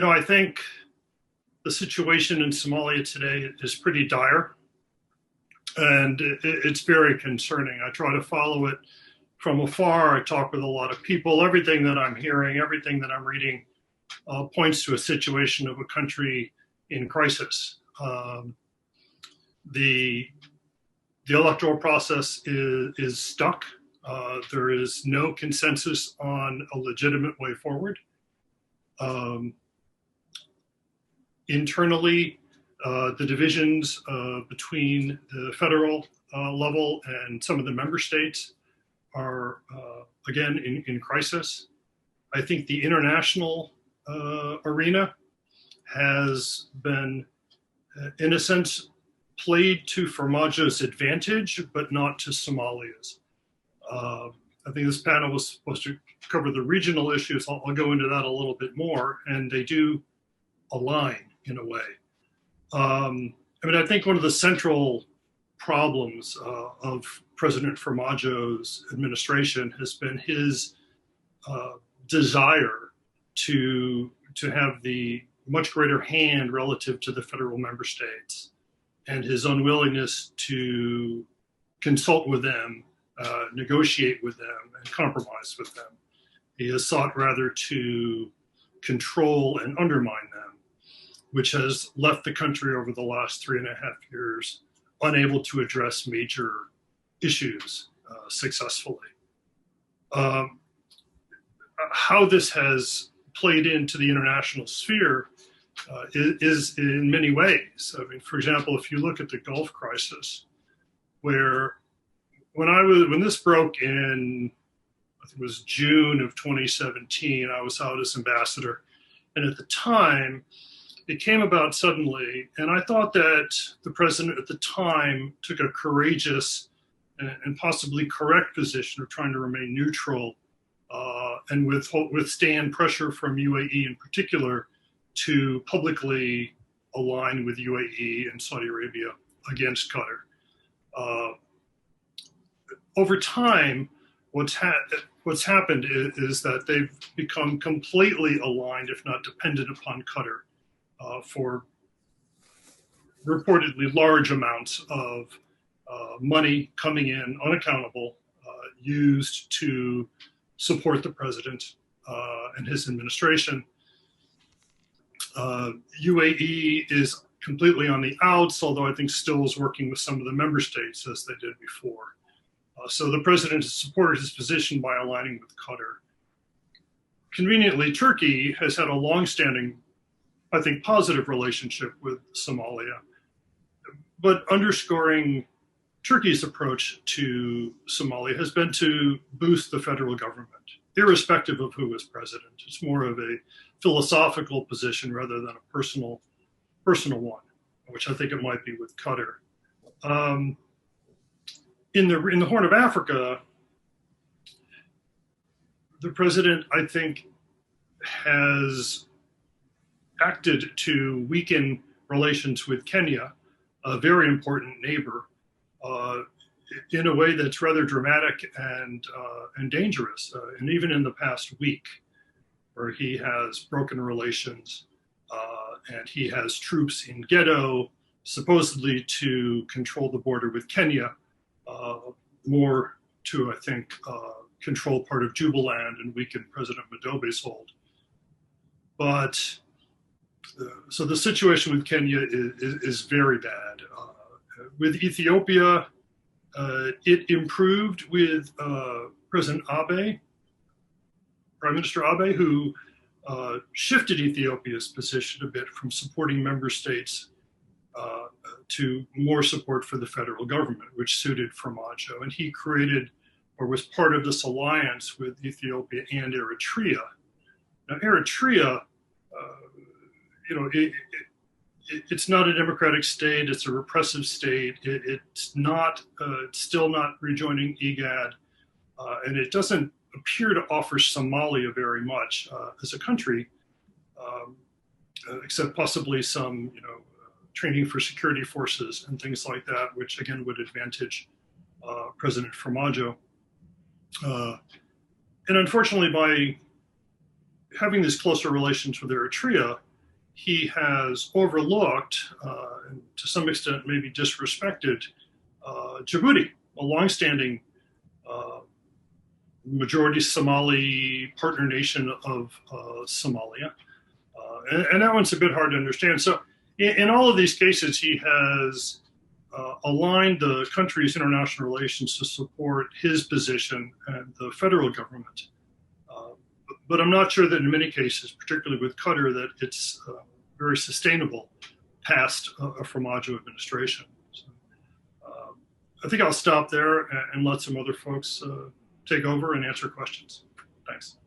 I think the situation in Somalia today is pretty dire, and it's very concerning. I try to follow it from afar. I talk with a lot of people. Everything that I'm hearing, everything that I'm reading points to a situation of a country in crisis. The electoral process is stuck. There is no consensus on a legitimate way forward. Internally, the divisions between the federal level and some of the member states are, again, in crisis. I think the international arena has been, in a sense, played to FARMAJO's advantage, but not to Somalia's. I think this panel was supposed to cover the regional issues. I'll go into that a little bit more, and they do align in a way. I think one of the central problems of President FARMAJO's administration has been his desire to have the much greater hand relative to the federal member states, and his unwillingness to consult with them, negotiate with them, and compromise with them. He has sought rather to control and undermine them, which has left the country over the last 3.5 years unable to address major issues successfully. How this has played into the international sphere is in many ways. For example, if you look at the Gulf crisis, where when this broke in, I think it was June of 2017, I was out as ambassador, and at the time, it came about suddenly, and I thought that the president at the time took a courageous and possibly correct position of trying to remain neutral and withstand pressure from UAE in particular to publicly align with UAE and Saudi Arabia against Qatar. Over time, what's happened is that they've become completely aligned, if not dependent upon Qatar, for reportedly large amounts of money coming in unaccountable, used to support the president and his administration. UAE is completely on the outs, although I think still is working with some of the member states as they did before. So the president has supported his position by aligning with Qatar. Conveniently, Turkey has had a longstanding, I think, positive relationship with Somalia, but underscoring Turkey's approach to Somalia has been to boost the federal government, irrespective of who is president. It's more of a philosophical position rather than a personal one, which I think it might be with Qatar. In the Horn of Africa, the president, I think, has acted to weaken relations with Kenya, a very important neighbor, in a way that's rather dramatic and dangerous. And even in the past week, where he has broken relations and he has troops in Ghetto, supposedly to control the border with Kenya, more to, I think, control part of Jubaland and weaken President Madobe's hold. But so the situation with Kenya is very bad. With Ethiopia, it improved with President Abe, Prime Minister Abe, who shifted Ethiopia's position a bit from supporting member states to more support for the federal government, which suited FARMAJO. And he created, or was part of this alliance with Ethiopia and Eritrea. Now, Eritrea, it's not a democratic state. It's a repressive state. It's still not rejoining IGAD, and it doesn't appear to offer Somalia very much as a country, except possibly some, training for security forces and things like that, which again would advantage President FARMAJO. And unfortunately, by having these closer relations with Eritrea, he has overlooked, and to some extent maybe disrespected, Djibouti, a longstanding majority Somali partner nation of Somalia. And that one's a bit hard to understand. So in all of these cases, he has aligned the country's international relations to support his position and the federal government. But I'm not sure that in many cases, particularly with Qatar, that it's very sustainable past a FARMAAJO administration. So, I think I'll stop there and let some other folks take over and answer questions. Thanks.